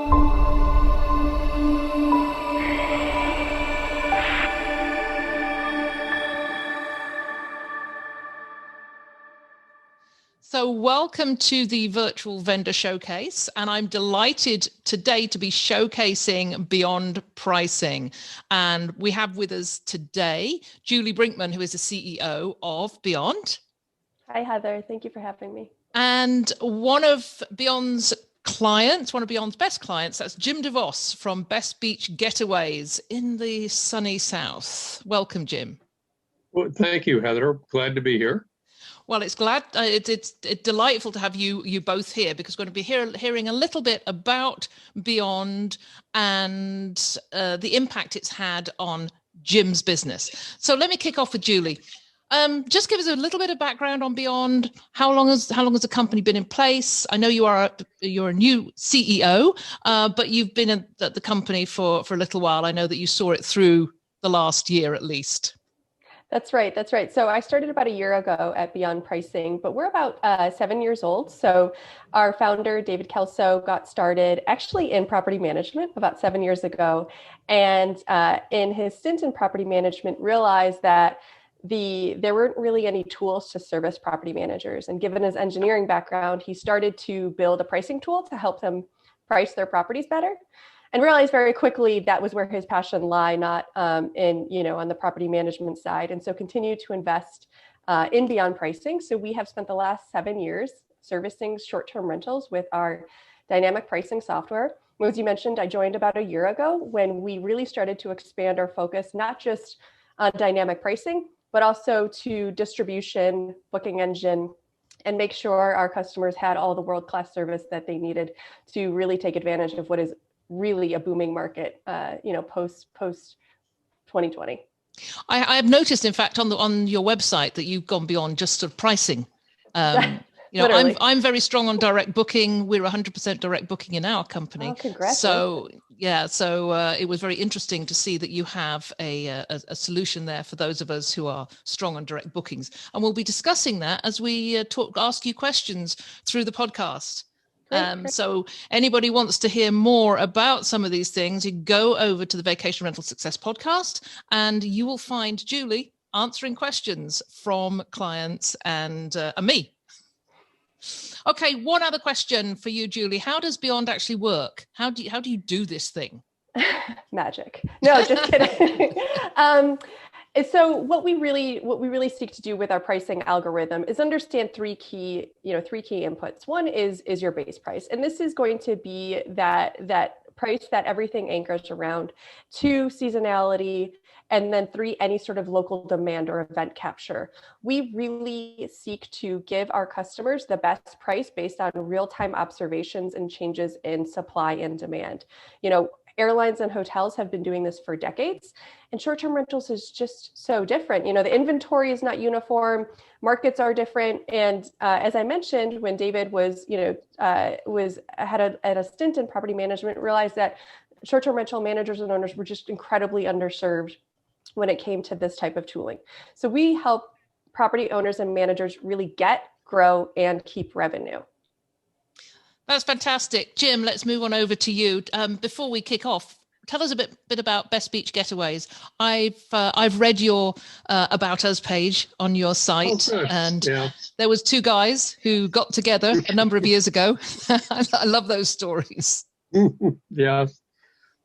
So welcome to the virtual vendor showcase, and I'm delighted today to be showcasing Beyond Pricing. And we have with us today Julie Brinkman, who is the CEO of Beyond. Hi, Heather. Thank you for having me. And one of Beyond's clients, one of Beyond's best clients, that's Jim DeVos from Best Beach Getaways in the sunny South. Welcome, Jim. Well, thank you, Heather. Glad to be here. Well, it's delightful to have you both here, because we're going to be hearing a little bit about Beyond and the impact it's had on Jim's business. So let me kick off with Julie. Just give us a little bit of background on Beyond. How long has the company been in place? I know you're a new CEO, but you've been at the company for a little while. I know that you saw it through the last year at least. That's right. So I started about a year ago at Beyond Pricing, but we're about 7 years old. So our founder, David Kelso, got started actually in property management about 7 years ago. And in his stint in property management, realized that there weren't really any tools to service property managers. And given his engineering background, he started to build a pricing tool to help them price their properties better. And realized very quickly that was where his passion lie, not on the property management side. And so continued to invest in Beyond Pricing. So we have spent the last 7 years servicing short-term rentals with our dynamic pricing software. As you mentioned, I joined about a year ago when we really started to expand our focus, not just on dynamic pricing, but also to distribution, booking engine, and make sure our customers had all the world-class service that they needed to really take advantage of what is really a booming market, post 2020. I have noticed, in fact, on your website that you've gone beyond just sort of pricing. I'm very strong on direct booking. We're 100% direct booking in our company. Oh, congrats. So it was very interesting to see that you have a solution there for those of us who are strong on direct bookings. And we'll be discussing that as we ask you questions through the podcast. So anybody wants to hear more about some of these things, you go over to the Vacation Rental Success podcast and you will find Julie answering questions from clients and me. Okay, one other question for you, Julie. How does Beyond actually work? How do you do this thing? Magic. No, just kidding. So what we really seek to do with our pricing algorithm is understand three key inputs. One is your base price. And this is going to be that price that everything anchors around. 2, seasonality. And then 3, any sort of local demand or event capture. We really seek to give our customers the best price based on real-time observations and changes in supply and demand. Airlines and hotels have been doing this for decades, and short-term rentals is just so different. The inventory is not uniform, markets are different, and as I mentioned, when David had a stint in property management, realized that short-term rental managers and owners were just incredibly underserved when it came to this type of tooling. So we help property owners and managers really get, grow, and keep revenue. That's fantastic. Jim, let's move on over to you. Before we kick off, tell us a bit about Best Beach Getaways. I've read your About Us page on your site, and there was 2 guys who got together a number of years ago. I love those stories. Yes.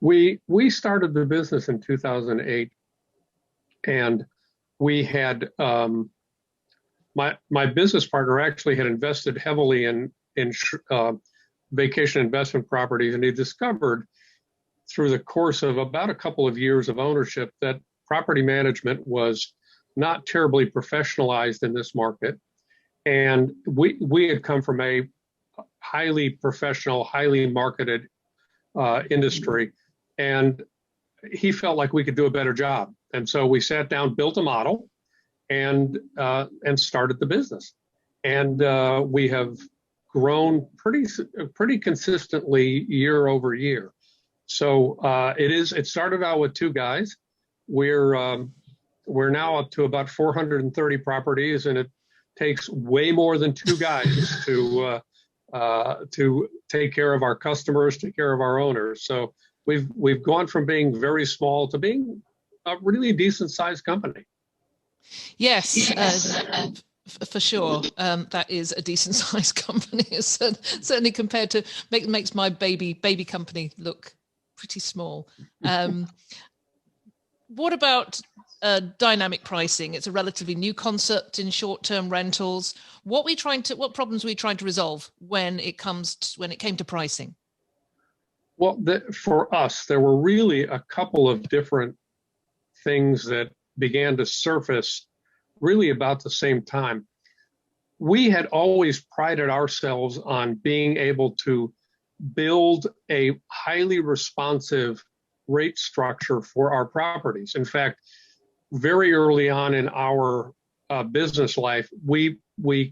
We started the business in 2008, and we had my business partner actually had invested heavily in vacation investment properties, and he discovered through the course of about a couple of years of ownership that property management was not terribly professionalized in this market. And we had come from a highly professional, highly marketed industry, and he felt like we could do a better job. And so we sat down, built a model, and started the business. And we have grown pretty consistently year over year. So it started out with 2 guys. We're now up to about 430 properties, and it takes way more than 2 guys to take care of our customers, take care of our owners. So we've gone from being very small to being a really decent sized company. Yes, for sure. That is a decent sized company. Certainly compared to makes my baby company look pretty small. What about dynamic pricing? It's a relatively new concept in short-term rentals. What problems were we trying to resolve when it came to pricing? Well, for us, there were really a couple of different things that began to surface really about the same time. We had always prided ourselves on being able to build a highly responsive rate structure for our properties. In fact, very early on in our business life, we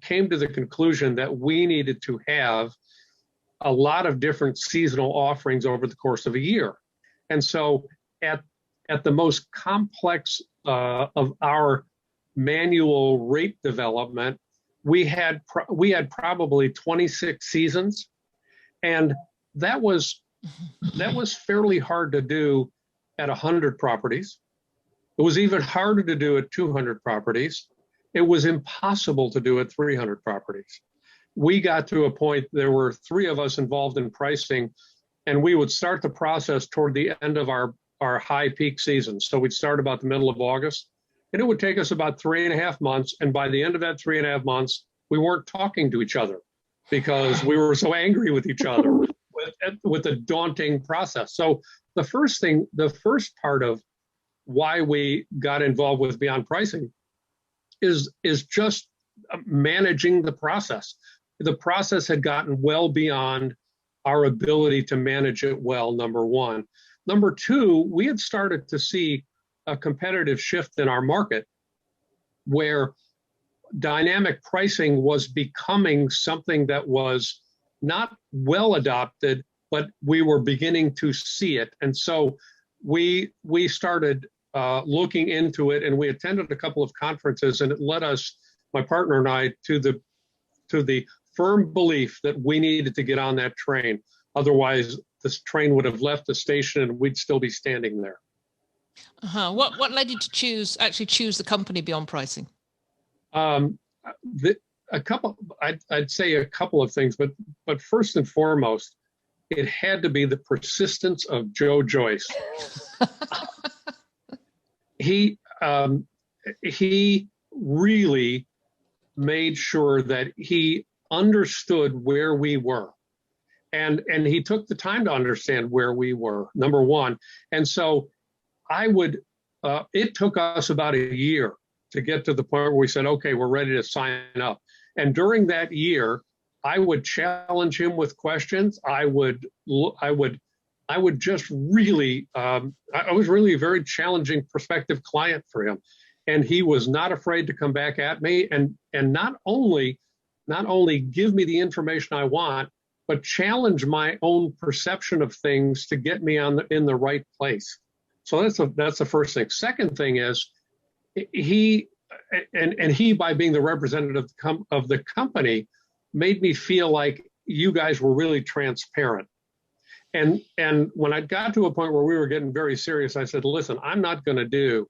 came to the conclusion that we needed to have a lot of different seasonal offerings over the course of a year. And so at the most complex of our manual rate development, we had probably 26 seasons, and that was fairly hard to do at 100 properties. It was even harder to do at 200 properties. It was impossible to do at 300 properties. We got to a point, there were 3 of us involved in pricing, and we would start the process toward the end of our high peak season. So we'd start about the middle of August, and it would take us about 3.5 months. And by the end of that 3.5 months, we weren't talking to each other because we were so angry with each other with a daunting process. So the first part of why we got involved with Beyond Pricing is just managing the process. The process had gotten well beyond our ability to manage it well, number one. Number two, we had started to see a competitive shift in our market where dynamic pricing was becoming something that was not well adopted, but we were beginning to see it. And so we started looking into it, and we attended a couple of conferences, and it led us, my partner and I, to the firm belief that we needed to get on that train. Otherwise, this train would have left the station and we'd still be standing there. What led you to choose the company Beyond Pricing? I'd say a couple of things, but first and foremost, it had to be the persistence of Joe Joyce. He really made sure that he understood where we were, and he took the time to understand where we were, number one. And so it took us about a year to get to the point where we said, okay, we're ready to sign up. And during that year, I would challenge him with questions. I was really a very challenging prospective client for him. And he was not afraid to come back at me and not only give me the information I want, but challenge my own perception of things to get me in the right place. So that's the first thing. Second thing is he, by being the representative of the company, made me feel like you guys were really transparent. And when I got to a point where we were getting very serious, I said, listen, I am not going to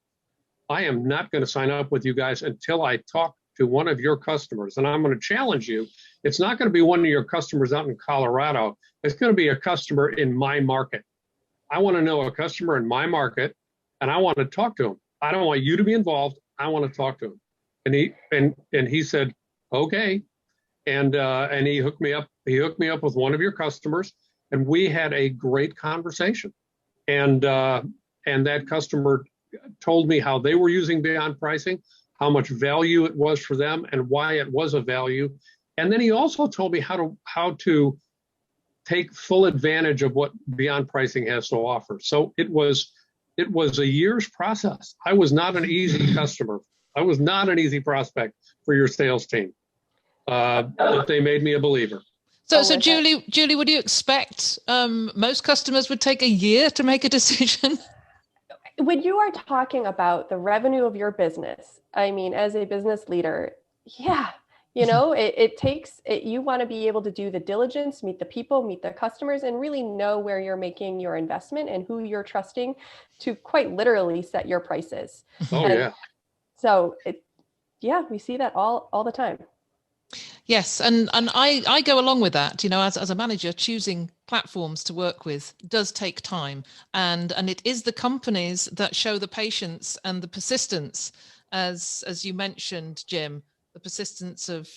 sign up with you guys until I talk to one of your customers. And I'm going to challenge you. It's not going to be one of your customers out in Colorado. It's going to be a customer in my market. I want to know a customer in my market, and I want to talk to him. I don't want you to be involved. I want to talk to him. And he said, okay. And he hooked me up. He hooked me up with one of your customers, and we had a great conversation. And that customer told me how they were using Beyond Pricing, how much value it was for them, and why it was a value. And then he also told me how to take full advantage of what Beyond Pricing has to offer. So it was a year's process. I was not an easy customer. I was not an easy prospect for your sales team. But they made me a believer. So Julie, would you expect most customers would take a year to make a decision? When you are talking about the revenue of your business, I mean, as a business leader, yeah, You know, it takes it, you want to be able to do the diligence, meet the people, meet the customers, and really know where you're making your investment and who you're trusting to quite literally set your prices. Oh, And yeah. so yeah, we see that all the time. Yes, and I go along with that. You know, as a manager, choosing platforms to work with does take time, and it is the companies that show the patience and the persistence, as you mentioned, Jim, the persistence of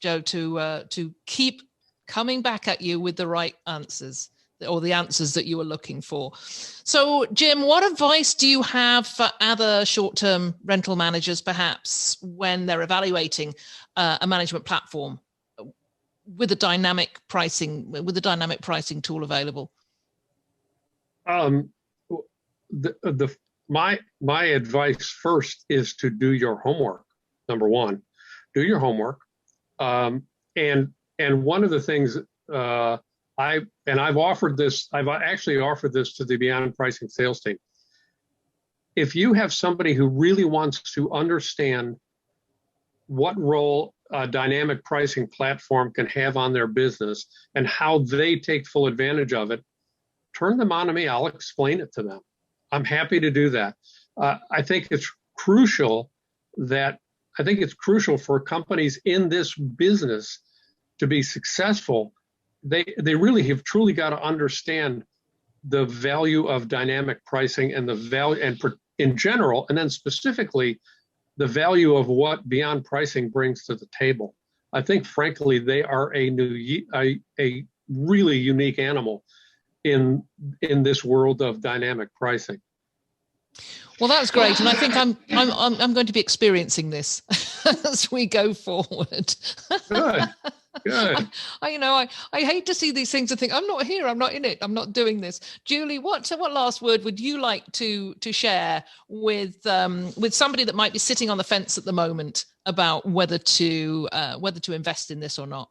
Joe to keep coming back at you with the right answers, or the answers that you were looking for. So, Jim, what advice do you have for other short-term rental managers, perhaps, when they're evaluating a management platform with a dynamic pricing tool available? Um, my advice first is to do your homework. Number one, do your homework. And one of the things I've actually offered this to the Beyond Pricing sales team. If you have somebody who really wants to understand what role a dynamic pricing platform can have on their business and how they take full advantage of it, turn them on to me. I'll explain it to them. I'm happy to do that. I think it's crucial for companies in this business to be successful. They really have truly got to understand the value of dynamic pricing and the value, and in general, and then specifically, the value of what Beyond Pricing brings to the table. I think, frankly, they are a really unique animal in this world of dynamic pricing. Well, that's great, and I think I'm going to be experiencing this as we go forward. Good. I hate to see these things and think, I'm not here, I'm not in it, I'm not doing this. Julie, what last word would you like to share with somebody that might be sitting on the fence at the moment about whether to invest in this or not?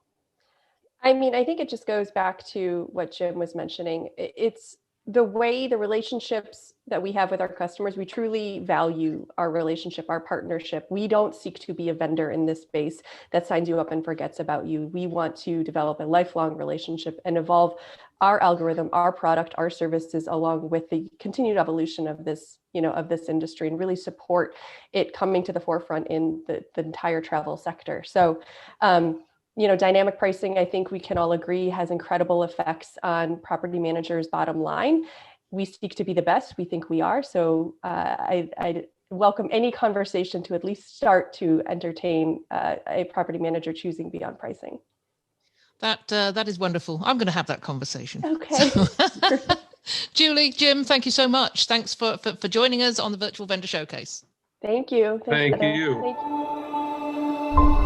I mean, I think it just goes back to what Jim was mentioning. It's the relationships that we have with our customers. We truly value our relationship, our partnership. We don't seek to be a vendor in this space that signs you up and forgets about you. We want to develop a lifelong relationship and evolve our algorithm, our product, our services along with the continued evolution of this, of this industry, and really support it coming to the forefront in the entire travel sector. So, dynamic pricing, I think we can all agree, has incredible effects on property managers' bottom line. We seek to be the best. We think we are. So I welcome any conversation to at least start to entertain a property manager choosing Beyond Pricing. That is wonderful. I'm going to have that conversation. Okay. So, Julie, Jim, thank you so much. Thanks for joining us on the Virtual Vendor Showcase. Thank you. Thank you. Thank you.